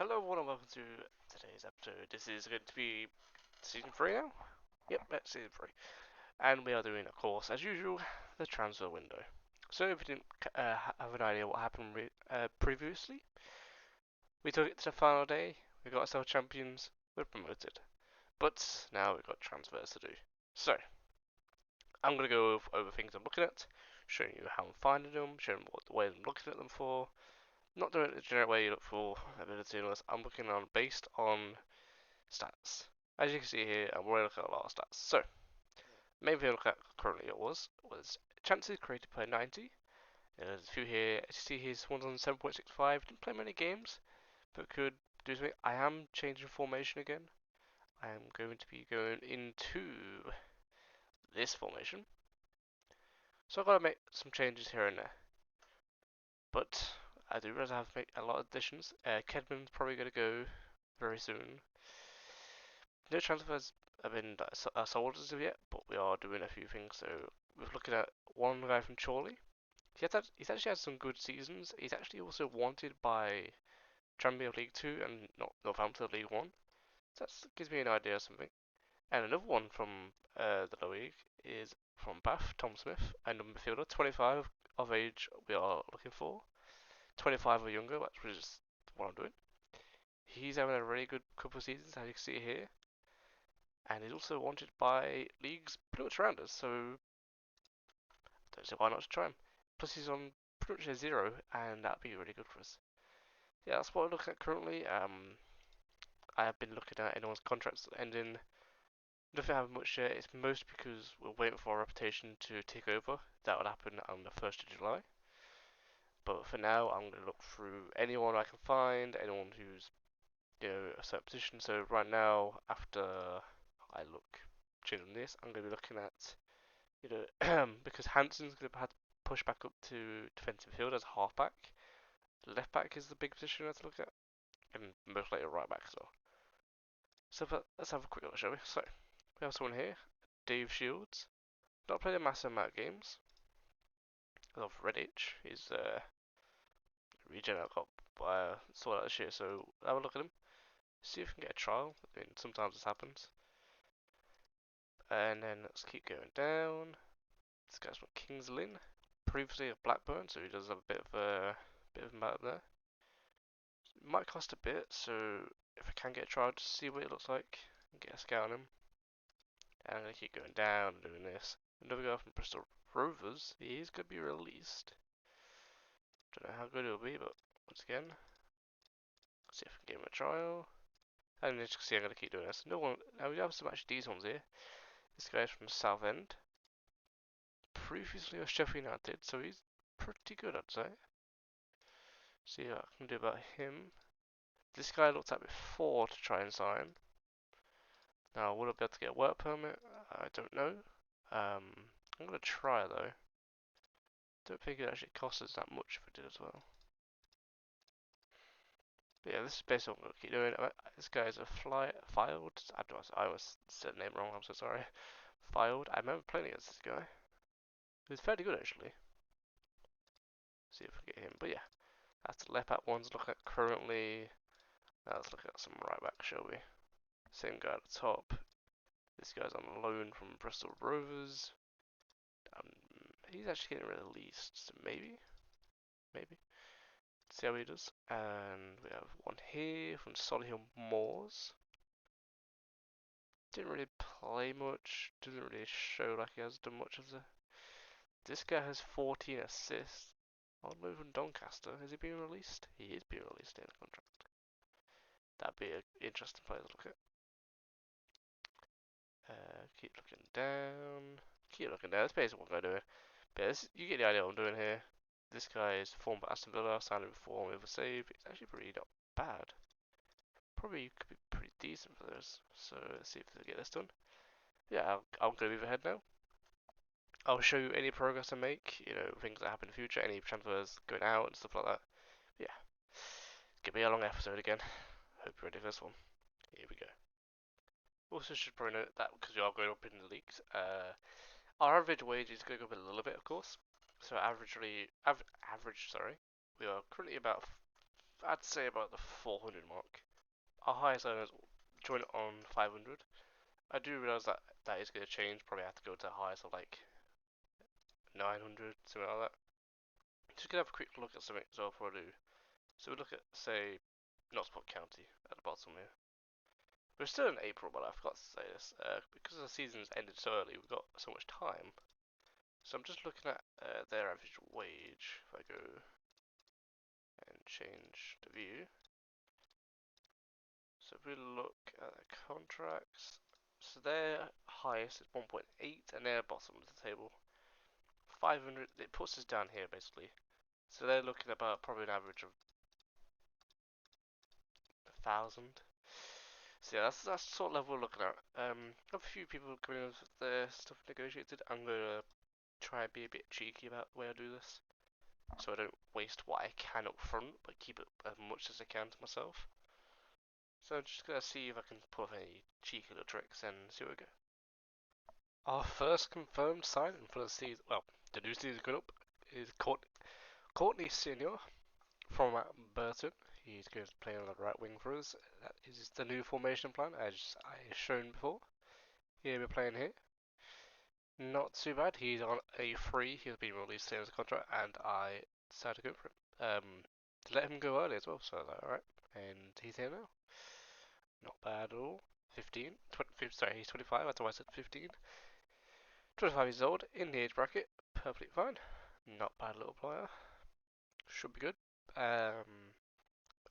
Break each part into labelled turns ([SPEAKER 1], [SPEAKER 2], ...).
[SPEAKER 1] Hello everyone and welcome to today's episode. This is going to be season 3 now? Yep, that's season 3. And we are doing, of course, as usual, the transfer window. So if you didn't have an idea what happened previously, we took it to the final day, we got ourselves champions, we're promoted. But now we've got transfers to do. So, I'm going to go over things I'm looking at, showing you how I'm finding them, showing what the way I'm looking at them for. Not doing it the generic way you look for ability unless I'm looking on based on stats. As you can see here, I'm already looking at a lot of stats. So, main thing I look at currently was chances created per 90. There's a few here. As you see here, one's on 7.65. Didn't play many games, but could do something. I am changing formation again. I am going to be going into this formation. So I've got to make some changes here and there. But I do realize I have to make a lot of additions. Kedman's probably going to go very soon. No transfers have been sold as of yet, but we are doing a few things. So we're looking at one guy from Chorley. He's actually had some good seasons. He's actually also wanted by Tranmere of League 2 and Northampton of League 1. So that gives me an idea of something. And another one from the lower league is from Bath, Tom Smith, and a midfielder, 25 of age we are looking for. 25 or younger, which is what I'm doing. He's having a really good couple of seasons, as you can see here. And he's also wanted by leagues pretty much around us, so don't see why not to try him. Plus he's on pretty much a 0, and that'd be really good for us. Yeah, that's what I'm looking at currently. I have been looking at anyone's contracts ending. Nothing happened much yet. It's mostly because we're waiting for our reputation to take over. That will happen on the 1st of July. But for now, I'm going to look through anyone I can find, anyone who's a certain position. So right now, after I look change on this, I'm going to be looking at because Hansen's going to have to push back up to defensive field as a halfback. Left back is the big position I have to look at, and most likely right back as well. So let's have a quick look, shall we? So we have someone here, Dave Shields. Not played a massive amount of games. Of Redditch, he's regen I got sorted out this year, so have a look at him. See if we can get a trial. I mean, sometimes this happens. And then let's keep going down. This guy's from Kings Lynn, previously of Blackburn, so he does have a bit of a map there. It might cost a bit, so if I can get a trial to see what it looks like, and get a scout on him. And I'm gonna keep going down and doing this. Another guy from Bristol Rovers, he is gonna be released. Don't know how good it'll be, but once again, let's see if I can give him a trial. And as you can see, I'm gonna keep doing this. No one. Now we have some actually decent ones here. This guy's from Southend. Previously was Sheffield United, so he's pretty good, I'd say. See what I can do about him. This guy I looked at before to try and sign. Now, would I be able to get a work permit? I don't know. I'm gonna try though. Don't think it actually costs us that much if I did as well. But yeah, this is basically what I'm gonna keep doing. This guy is a filed. I always said the name wrong. I'm so sorry. Filed. I remember playing against this guy. He's fairly good actually. See if we get him. But yeah, that's the left back ones to look at currently. Now let's look at some right back, shall we? Same guy at the top. This guy's on loan from Bristol Rovers. He's actually getting released, so maybe. See how he does. And we have one here from Solihull Moors. Didn't really play much. Doesn't really show like he has done much of the. This guy has 14 assists. On loan from Doncaster. Is he being released? He is being released in the contract. That'd be an interesting player to look at. Keep looking down. Keep looking down. That's basically what I'm doing. But this, you get the idea what I'm doing here. This guy is formed by Aston Villa, signed him before with a save. It's actually pretty not bad. Probably could be pretty decent for this. So let's see if we can get this done. Yeah, I'm going to move ahead now. I'll show you any progress I make, things that happen in the future, any transfers going out and stuff like that. But yeah, give me a long episode again. Hope you're ready for this one. Here we go. Also should probably note that because we are going up in the leagues, our average wage is going up a little bit, of course. So average, sorry, we are currently about I'd say about the 400 mark. Our highest earners join on 500. I do realize that that is going to change. Probably have to go to the highest of like 900, something like that. Just gonna have a quick look at something as well before I do. So we look at, say, Knoxport County at the bottom here. We're still in April, but I forgot to say this. Because the season's ended so early, we've got so much time. So I'm just looking at their average wage. If I go and change the view. So if we look at their contracts, so their highest is 1.8 and their bottom of the table 500. It puts us down here basically. So they're looking at about probably an average of 1,000. So yeah, that's the sort of level we're looking at. A few people coming in with their stuff negotiated. I'm gonna try and be a bit cheeky about the way I do this, so I don't waste what I can up front, but keep it as much as I can to myself. So I'm just gonna see if I can pull off any cheeky little tricks and see where we go. Our first confirmed signing for the season, well, the new season coming up, is Courtney Senior from Burton. He's going to play on the right wing for us. That is the new formation plan, as I shown before. He'll be playing here. Not too bad. He's on a free. He's been released in his contract, and I decided to go for it. To let him go early as well, so that's alright. And he's here now. Not bad at all. 15, 20, sorry, he's 25. That's why I said 15. 25 years old, in the age bracket, perfectly fine. Not bad little player. Should be good.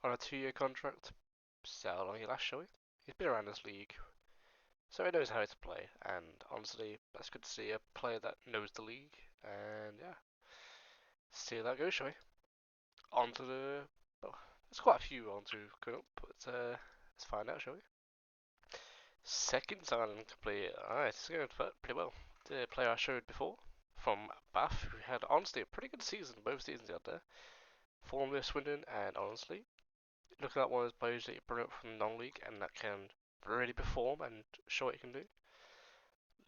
[SPEAKER 1] On a 2-year contract. See how long he lasts, shall we? He's been around this league, so he knows how to play. And honestly, that's good to see a player that knows the league. And yeah, see how that goes, shall we? On to the. Oh, there's quite a few on to coming up, but let's find out, shall we? Second signing complete. Alright, it's going pretty well. The player I showed before from Bath, who had honestly a pretty good season, both seasons out there. Former Swindon, and honestly, looking at one of those players that you bring up from the non-league and that can really perform and show what he can do.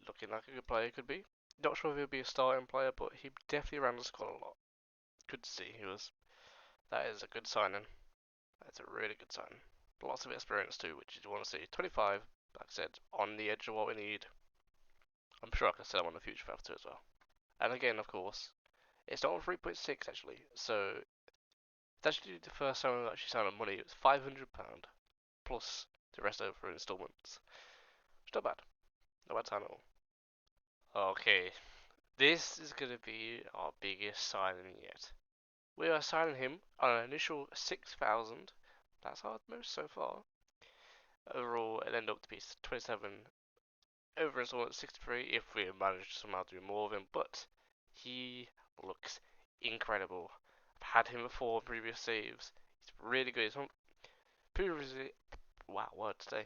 [SPEAKER 1] Looking like a good player could be. Not sure if he'll be a starting player, but he definitely ran the squad a lot. Good to see. He was. That is a good signing. That's a really good signing. Lots of experience too, which you want to see. 25, like I said, on the edge of what we need. I'm sure I can sell him on the future factor as well. And again, of course, it's not on 3.6 actually, so it's actually the first time I actually signed on money. It was £500 plus the rest over installments. It's not bad. Not bad sign at all. Okay, this is going to be our biggest signing yet. We are signing him on an initial 6,000. That's our most so far. Overall, it ended up to be 27. Over installment 63 if we manage to somehow do more of him, but he looks incredible. I've had him before in previous saves. He's really good. He's previously, wow, word today.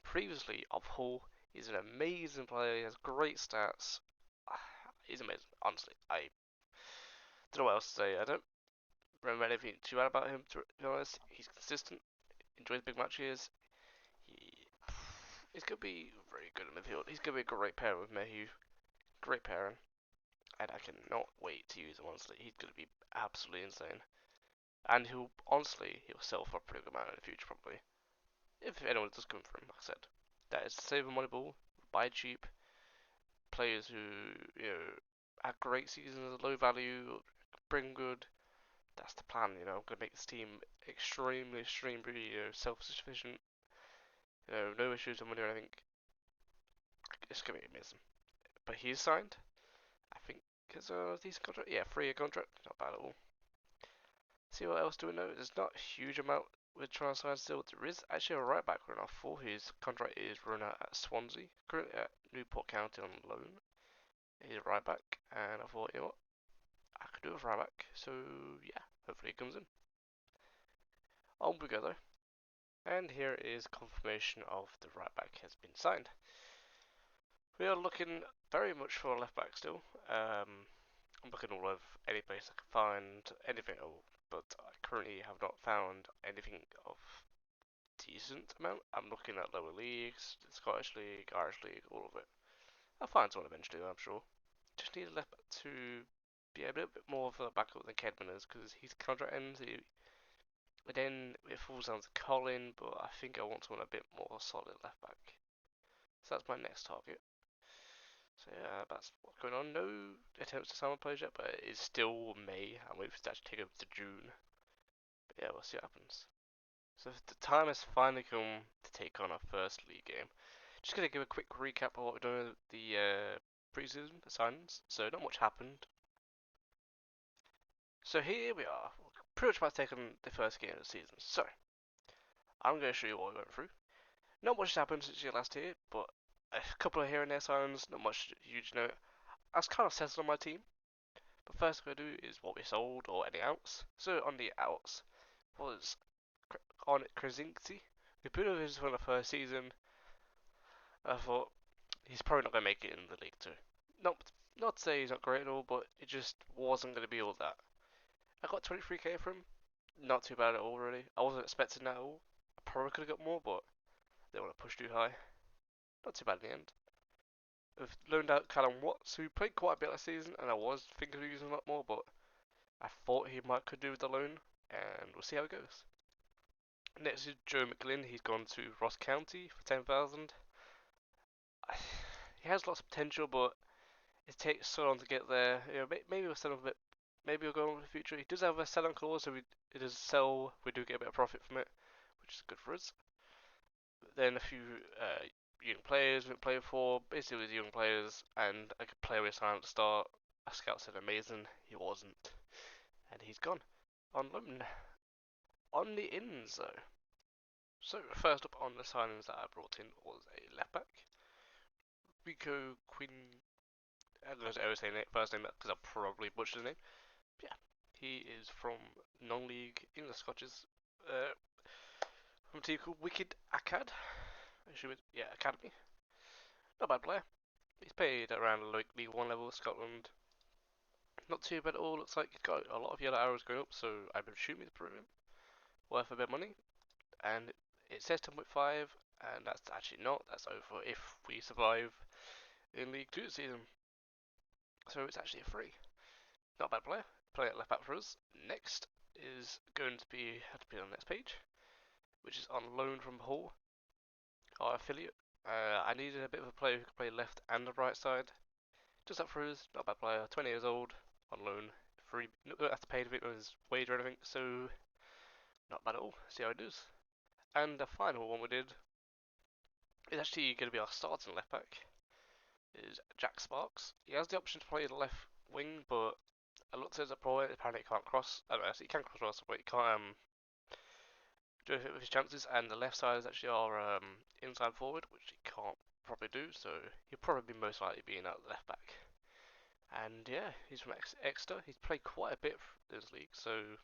[SPEAKER 1] Previously, of Hull, he's an amazing player. He has great stats. He's amazing. Honestly, I don't know what else to say. I don't remember anything too bad about him. To be honest, he's consistent. Enjoys big matches. He, he's gonna be very good in the field. He's gonna be a great pair with Mayhew. Great pairing. And I cannot wait to use him. Honestly, he's gonna be absolutely insane. And he'll sell for a pretty good amount in the future probably. If anyone does come for him, like I said. That is to save a Moneyball, buy cheap, players who, have great seasons, low value, bring good. That's the plan, I'm gonna make this team extremely, self-sufficient. No issues with money or anything. It's gonna be amazing. But he's signed. I think it's a decent contract. Yeah, 3-year contract. Not bad at all. See what else do we know? There's not a huge amount we're trying to sign still. There is actually a right back run off for his contract is run out at Swansea, currently at Newport County on loan. He's a right back, and I thought, you know what, I could do a right back. So yeah, hopefully he comes in. On we go though. And here is confirmation of the right back has been signed. We are looking very much for a left back still. I'm looking all over any place I can find anything at all, but I currently have not found anything of decent amount. I'm looking at lower leagues, the Scottish League, Irish League, all of it. I'll find someone eventually, I'm sure. Just need a left back to be a little bit more of a backup than Kedman is, because his contract ends. Then it falls down to Colin, but I think I want someone a bit more solid left back. So that's my next target. So yeah, that's what's going on. No attempts to sign my players yet, but it's still May. I'm waiting for it to actually take over to June. But yeah, we'll see what happens. So the time has finally come to take on our first league game. Just gonna give a quick recap of what we're doing with the pre-season signings. So not much happened. So here we are, pretty much about to take on the first game of the season. So I'm going to show you what we went through. Not much has happened since you last here, but a couple of here and there signings. Not much huge note. I was kind of settled on my team. But first we're going to do is what we sold or any outs. So on the outs was on Krasinski. We put him for the first season. I thought he's probably not going to make it in the league too. Not to say he's not great at all, but it just wasn't going to be all that. I got 23k from him. Not too bad at all, really. I wasn't expecting that at all. I probably could have got more, but they want to push too high. Not too bad in the end. I've loaned out Callum Watts, who played quite a bit last season, and I was thinking of using a lot more, but I thought he could do with the loan, and we'll see how it goes. Next is Joe McGlynn. He's gone to Ross County for 10,000. He has lots of potential, but it takes so long to get there. You know, maybe we'll sell him a bit. Maybe we'll go on in the future. He does have a sell-on clause, so it does sell. We do get a bit of profit from it, which is good for us. Then a few young players we played for, basically with young players, and a player we signed at the start. A scout said amazing. He wasn't, and he's gone on loan. On the ins though. So first up on the signings that I brought in was a left back, Rico Quinn. I'm going to always say first name because I'll probably butcher his name. But yeah, he is from non-league in the Scotches, from a team called Wicked Acad. Yeah, Academy. Not a bad player. He's played around League 1 level, Scotland. Not too bad at all. Looks like he's got a lot of yellow arrows going up, so I've been shooting to prove him. Worth a bit of money. And it says 10.5, and that's actually not. That's over if we survive in League 2 season. So it's actually a free. Not a bad player. Playing at left back for us. Next is going to be, had to be on the next page, which is on loan from Hull, our affiliate. I needed a bit of a player who could play left and the right side. Just up for us, not a bad player, 20 years old, on loan, free, don't have to pay anything on his wage or anything, so not bad at all. See how it does. And the final one we did is actually going to be our starting left back. Is Jack Sparks. He has the option to play the left wing, but I looked at his pro. Apparently, he can't cross. I don't know. He can cross, but he can't do anything with his chances. And the left side is actually our inside forward, which he can't probably do. So he'll probably be most likely being out the left back. And yeah, he's from Exeter. He's played quite a bit in this league, so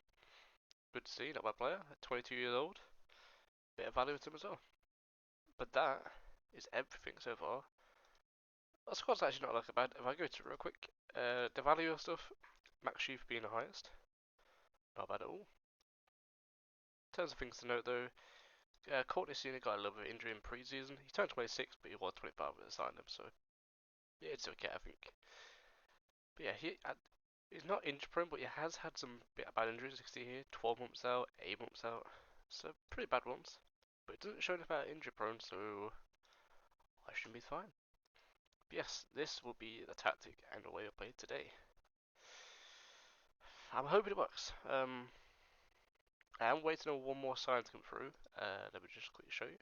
[SPEAKER 1] good to see. Not a bad player. At 22 years old, bit of value to him as well. But that is everything so far. The squad's actually not looking bad. If I go to it real quick, the value of stuff, Max Sheaf being the highest, not bad at all. In terms of things to note though, Courtney Senior got a little bit of injury in pre-season. He turned 26, but he was 25 when they signed him, so yeah, it's okay, I think. But yeah, he's not injury prone, but he has had some bad injuries. You can see here, 12 months out, 8 months out, so pretty bad ones. But it doesn't show anything about injury prone, so I should be fine. But yes, this will be the tactic and the way we play today. I'm hoping it works. I am waiting on one more sign to come through. Let me just quickly show you.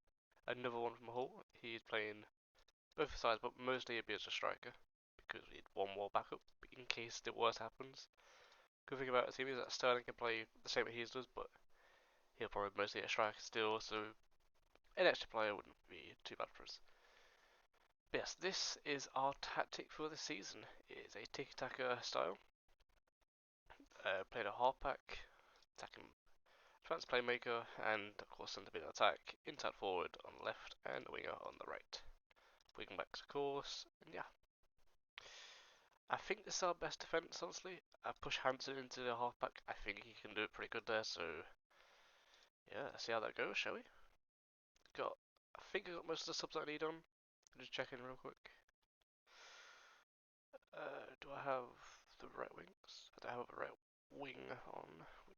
[SPEAKER 1] Another one from Hull. He's playing both sides, but mostly he'll be as a striker because we need one more backup in case the worst happens. Good thing about the team is that Sterling can play the same as he does, but he'll probably mostly a striker still, so an extra player wouldn't be too bad for us. But yes, this is our tactic for the season. It is a tiki-taka style. Played a halfback, attacking advanced playmaker, and of course centre mid attack, inside forward on the left, and winger on the right. Wing backs of course, and yeah. I think this is our best defence, honestly. I push Hansen into the halfback. I think he can do it pretty good there, so yeah, let's see how that goes, shall we? I think I got most of the subs I need on. I'm just checking real quick. Do I have the right wings? I don't have a right wing on.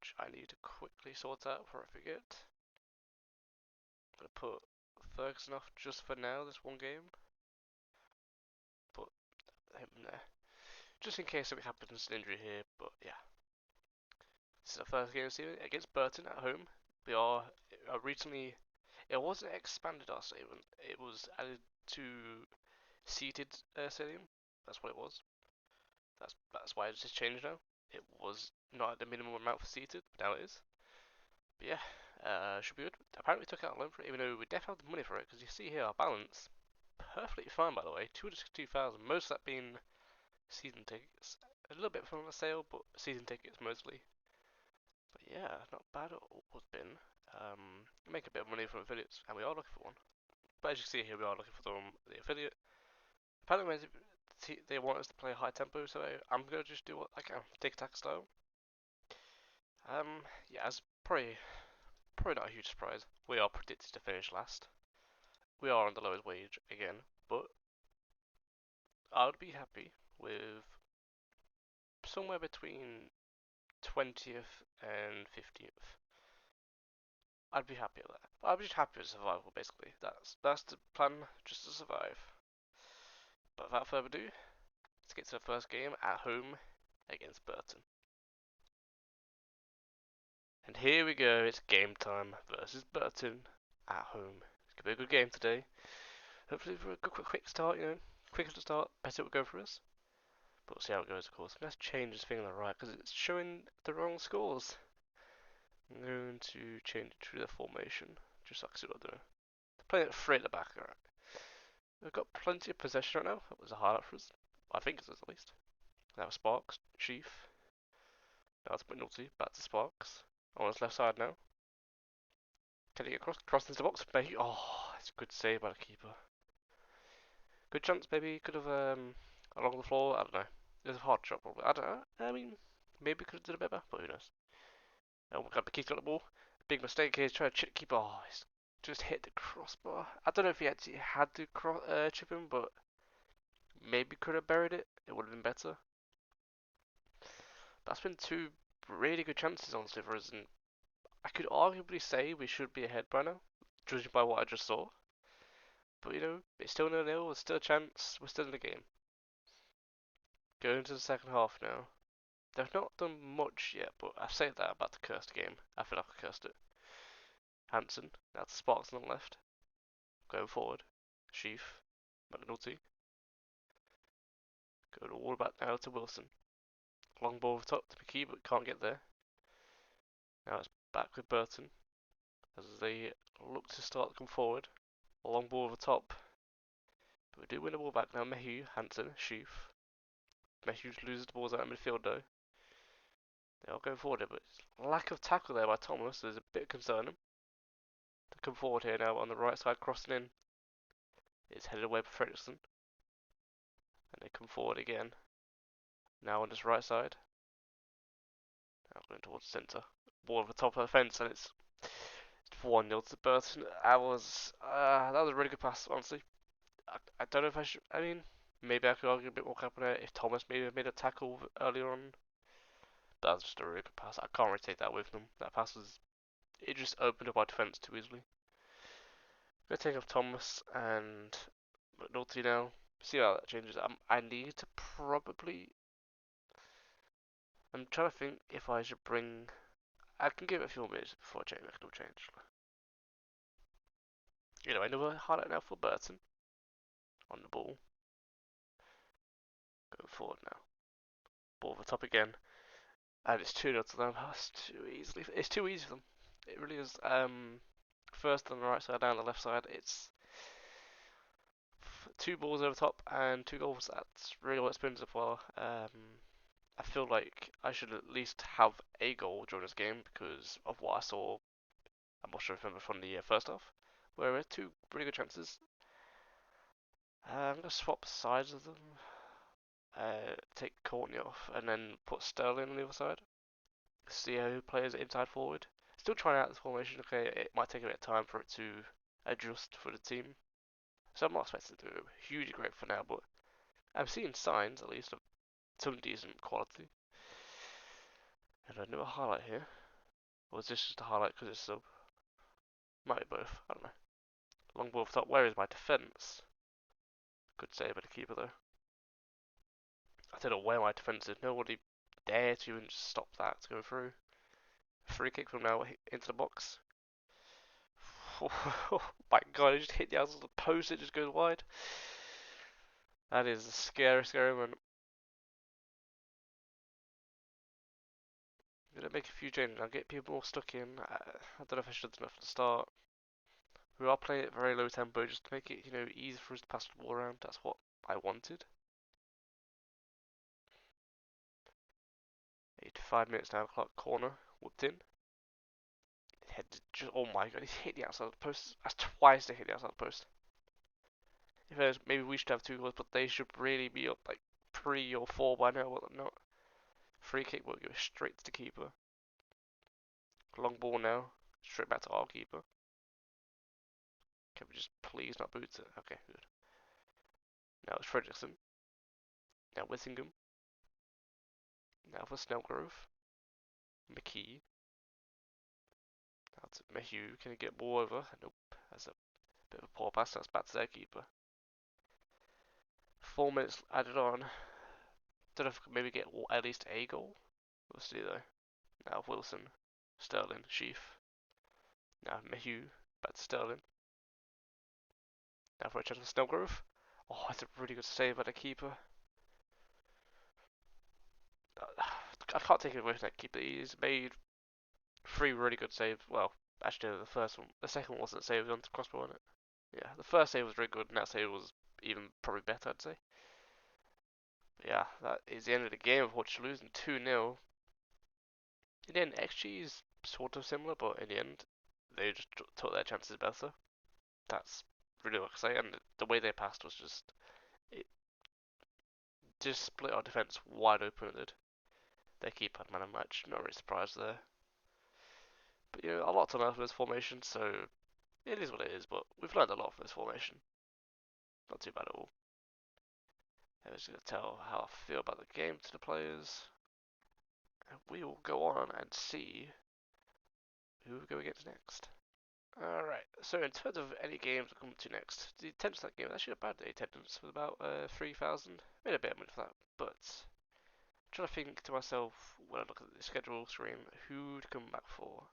[SPEAKER 1] which I need to quickly sort out before I forget. I'm gonna put Ferguson off just for now, this one game. Put him there. Just in case something happens, an injury here, but yeah. This is our first game of the season against Burton at home. We are recently, it wasn't expanded our stadium, it was added to seated stadium. That's what it was. That's why it's just changed now. It was not at the minimum amount for seated, but now it is. But yeah, should be good. Apparently we took out a loan for it, even though we definitely have the money for it, because you see here our balance, perfectly fine by the way, 262,000, most of that being season tickets. A little bit from the sale, but season tickets mostly. But yeah, not bad at all has been. Make a bit of money from affiliates, and we are looking for one. But as you can see here, we are looking for the affiliate. Apparently they want us to play high tempo, so I'm gonna just do what I can, tic-tac style. Yeah, as probably not a huge surprise. We are predicted to finish last. We are on the lowest wage again, but I would be happy with somewhere between 20th and 15th. I'd be happy with that. I'd be just happy with survival, basically. That's the plan, just to survive. But without further ado, let's get to the first game at home against Burton. And here we go, it's game time versus Burton at home. It's gonna be a good game today. Hopefully for a good quick start, you know. Quicker to start, better it will go for us. But we'll see how it goes, of course. Let's change this thing on the right because it's showing the wrong scores. I'm going to change it to the formation, just so I can see what I'm doing. They're playing it free at the back, alright. We've got plenty of possession right now. That was a highlight for us. I think it is at least. Now Sparks, Chief. Now it's McNulty, back to Sparks. On his left side now. Can he get across into the box? Maybe. Oh, it's a good save by the keeper. Good chance, maybe could have along the floor. I don't know. It was a hard shot, probably. I don't know. I mean, maybe could have done it better, but who knows? Oh my god, the keeper's got the ball. Big mistake here. He's trying to chip the keeper. Oh, he's just hit the crossbar. I don't know if he actually had to chip him, but maybe could have buried it. It would have been better. That's been two really good chances, honestly, for us, and I could arguably say we should be ahead by now, judging by what I just saw. But you know, it's still 0-0. There's still a chance. We're still in the game. Going into the second half now. They've not done much yet, but I say that about the cursed game. I feel like I cursed it. Hansen, now to Sparks on the left. Going forward. Sheaf, McNulty. Going all the way back now to Wilson. Long ball over top to McKee, but can't get there. Now it's back with Burton as they look to start to come forward. Long ball over top. But we do win the ball back now. Mayhew, Hansen, Sheaf. Mayhew loses the balls out in midfield though. They are going forward, but lack of tackle there by Thomas is a bit concerning. To come forward here now on the right side, crossing in. It's headed away by Fredrickson. And they come forward again. Now on this right side. Now going towards the centre. Ball over the top of the fence, and it's 1-0 to Burton. That was a really good pass, honestly. I don't know if I should. I mean, maybe I could argue a bit more cap on it if Thomas maybe made a tackle earlier on. But that was just a really good pass. I can't really take that with them. That pass was. It just opened up our defence too easily. I'm going to take off Thomas and McNulty now. See how that changes. I need to probably. I'm trying to think if I should bring. I can give it a few minutes before I make no change. You know, another highlight now for Burton. On the ball. Going forward now. Ball over the top again. And it's 2-0 to them. That's too easily. It's too easy for them. It really is. First on the right side, down the left side. It's 2 balls over the top and 2 goals. That's really what it's been so far. I feel like I should at least have a goal during this game because of what I saw. I'm not sure if I remember from the first half, where we had 2 really good chances. I'm gonna swap sides of them. Take Courtney off and then put Sterling on the other side. See who plays inside forward. Still trying out this formation. Okay, it might take a bit of time for it to adjust for the team. So I'm not expecting to do hugely great for now, but I'm seeing signs at least of some decent quality. And another highlight here. Or is this just a highlight because it's sub? Might be both. I don't know. Long ball off top. Where is my defense? Good save by the keeper though. I don't know where my defense is. Nobody dare to even just stop that to go through. Free kick from now into the box. Oh my god, it just hit the outside of the post, it just goes wide. That is a scary, scary moment. I'm gonna make a few changes. I'll get people more stuck in. I don't know if I should have done it from the start. We are playing at very low tempo just to make it, easy for us to pass the ball around. That's what I wanted. 85 minutes now, clock corner, whooped in. Oh my god, he's hit the outside of the post. That's twice they hit the outside of the post. If there's, maybe we should have 2 goals, but they should really be up like 3 or 4 by now, but they're not. Free kick will go straight to the keeper. Long ball now, straight back to our keeper. Can we just please not boot it? Okay, good. Now it's Fredrickson. Now Whittingham. Now for Snellgrove. McKee. Now to Mayhew. Can he get ball over? Nope. That's a bit of a poor pass. That's back to their keeper. 4 minutes added on. Don't know if we can maybe get at least a goal. We'll see though. Now Wilson. Sterling. Sheaf. Now Mayhew. Back to Sterling. Now for a chance for Snellgrove. Oh, that's a really good save by the keeper. I can't take it away from that keeper. He's made 3 really good saves. Well, actually, the second one wasn't a save, it was on the crossbar, wasn't it? Yeah, the first save was really good, and that save was even probably better, I'd say. But yeah, that is the end of the game. Unfortunately, losing 2-0. In the end, XG is sort of similar, but in the end, they just took their chances better. That's really what I can say, and the way they passed was it just split our defense wide open. It did. Their keeper had man of match. Not really surprised there. But a lot to learn from this formation, so it is what it is, but we've learned a lot from this formation. Not too bad at all. I'm just going to tell how I feel about the game to the players. And we will go on and see who we go against next. Alright, so in terms of any games we come to next, the attendance of that game was actually a bad day attendance with about 3,000. Made a bit of money for that, but I'm trying to think to myself when I look at the schedule screen who to come back for.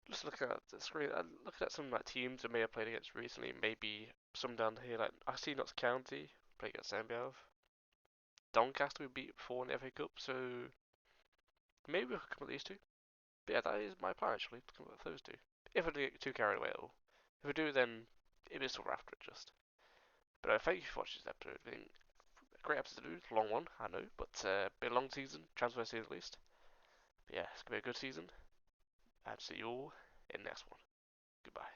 [SPEAKER 1] Just looking at the screen, I'm looking at some like teams I may have played against recently. Maybe some down here, like I see Notts County play against Zambiov. Doncaster we beat before in the FA Cup, so maybe we could come with these 2. But yeah, that is my plan actually, to come with those 2. If I do get too carried away at all. If we do, then it is sort of after it just. But thank you for watching this episode. It's been a great episode to do, it's a long one, I know, but been a long season, transfer season at least. But yeah, it's gonna be a good season, and see you all in the next one. Goodbye.